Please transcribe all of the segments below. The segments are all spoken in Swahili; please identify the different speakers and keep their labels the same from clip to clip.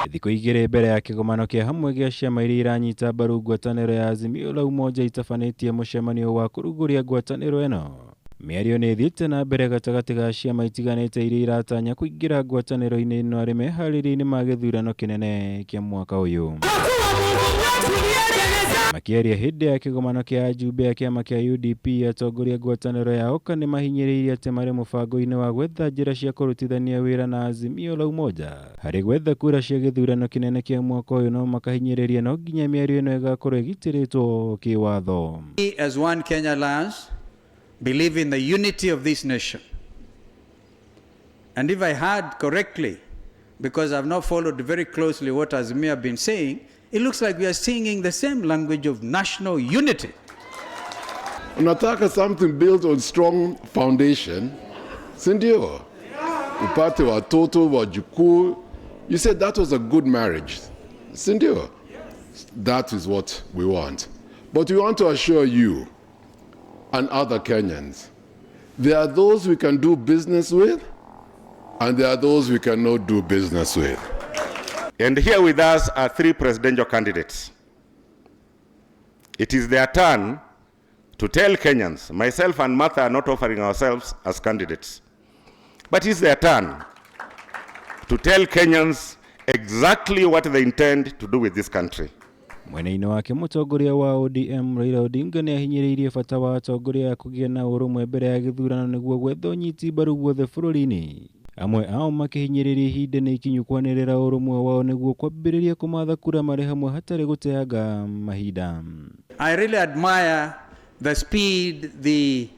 Speaker 1: Thikũ igĩrĩ mbere ya kigomano kĩa hamwe gĩa ciama iria iranyita mbaru ngwataniro ya Azimio la Umoja itafanĩtie mũcemanio wa kũrugũria ngwataniro ĩno. Mĩario nĩ ĩthiĩte na mbere gatagatĩ ga ciama itiganĩte iria iratanya kũingĩra ngwatanĩro-inĩ ĩno arĩ meharĩrĩria-inĩ ma gĩthurano kĩnene kĩa mwaka ũyũ. Makĩaria hĩndĩ ya kigomano kĩa ajumbe ya kiama kĩa UDP, atongoria ngwataniro ya OKA nimahinyiriirie atĩ marĩ mũbango-inĩ wa gwetha njĩra cia kũrutithania wĩra na Azimio la Umoja harĩ gwetha kura cia gĩthurano kĩnene kĩa mwaka ũyũ, no makahinyĩrĩria no nginya mĩario ĩno ĩgakorwo igitiriitwo kiwatho.
Speaker 2: As one Kenya lands, believe in the unity of this nation. And if I heard correctly, because I've not followed very closely what Azimio have been saying, it looks like we are singing the same language of national unity.
Speaker 3: Unataka something built on strong foundation, sindio? Upate watoto, wajukuu. You said that was a good marriage, sindio? That is what we want. But we want to assure you and other Kenyans, there are those we can do business with, and there are those we cannot do business with.
Speaker 4: And here with us are three presidential candidates. It is their turn to tell Kenyans, myself and Martha are not offering ourselves as candidates, but it's their turn to tell Kenyans exactly what they intend to do with this country.
Speaker 1: Mwena-inĩ wake mũtongoria wa ODM Raila Odinga nĩ ahinyĩrĩirie bata wa atongoria kũgĩa na ũrũmwe mbere ya gĩthurano nĩguo gwetha ũnyiti mbaru guothe bũrũri-inĩ. Amwe ao makĩhinyĩrĩria ihinda-inĩ ikinyu kwanĩrĩra ũrũmwe wao nĩguo kwambĩrĩria kũmatha kura marĩ hamwe hatarĩ gũteanga mahinda.
Speaker 2: I really admire the speed, the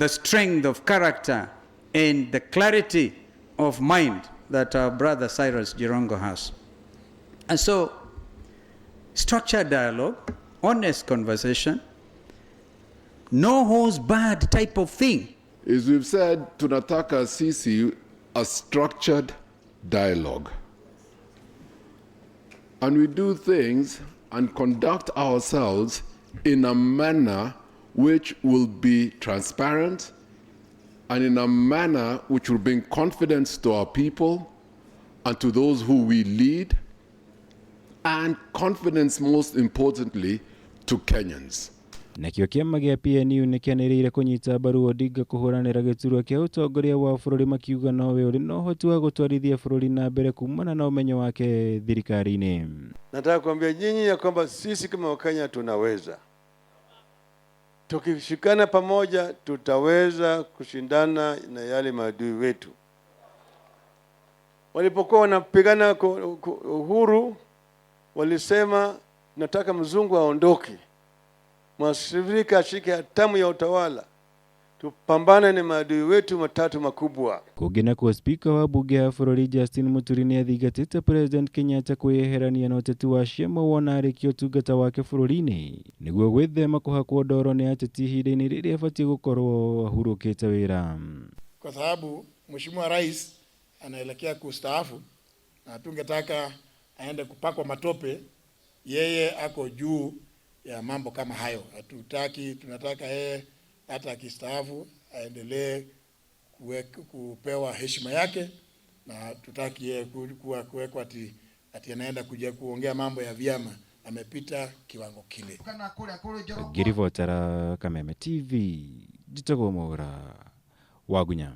Speaker 2: strength of character and the clarity of mind that our brother Cyrus Jirongo has. And so, structured dialogue, honest conversation, no holds barred type of thing.
Speaker 3: As we've said, tunataka sisi a structured dialogue. And we do things and conduct ourselves in a manner which will be transparent and in a manner which will bring confidence to our people and to those who we lead, and confidence, most importantly, to Kenyans.
Speaker 1: Nakĩo kĩama gĩa PNU nĩ kĩanĩrĩire kũnyita mbaru Odinga kũhũranĩra gĩturwa kĩa ũtongoria wa bũrũri, makiuga nowe ũrĩ na ũhoti wa gũtwarithia bũrũri na mbere kumana na ũmenyo wake thirikari-inĩ.
Speaker 5: Nataka kuambia nyinyi ya kwamba sisi kama Wakenya tunaweza. Tukishikana pamoja tutaweza kushindana na yale maadui wetu. Walipokuwa wanapigana uhuru, walisema nataka mzungu aondoke, Mwafrika ashike hatamu ya utawala, tupambane na maadui wetu matatu makubwa.
Speaker 1: Kũngĩ kwa speaker wa bunge ya bũrũri Justin Muturi nĩ athingatĩte President Kenyatta kwĩyeherania na ũteti wa ciama wona arĩkia ũtungata wake bũrũri-inĩ nĩguo gwĩthema kũhakwo ndoro nĩ ateti ihinda-inĩ rĩrĩa abatiĩ gũkorwo ahurũkĩte wĩra.
Speaker 6: Kwa sababu Mheshimiwa Rais anaelekea kustaafu na tungetaka aende kupakwa matope, yeye ako juu ya mambo kama hayo. Hatutaki, tunataka yeye hata akistaafu aendelee kupewa heshima yake, na tutaki yeye kuwekwa ati anaenda kuja kuongea mambo ya vyama, amepita kiwango kile.
Speaker 1: Ngirivotera Kameme TV, Jitagwo Mwaura, Wagunya.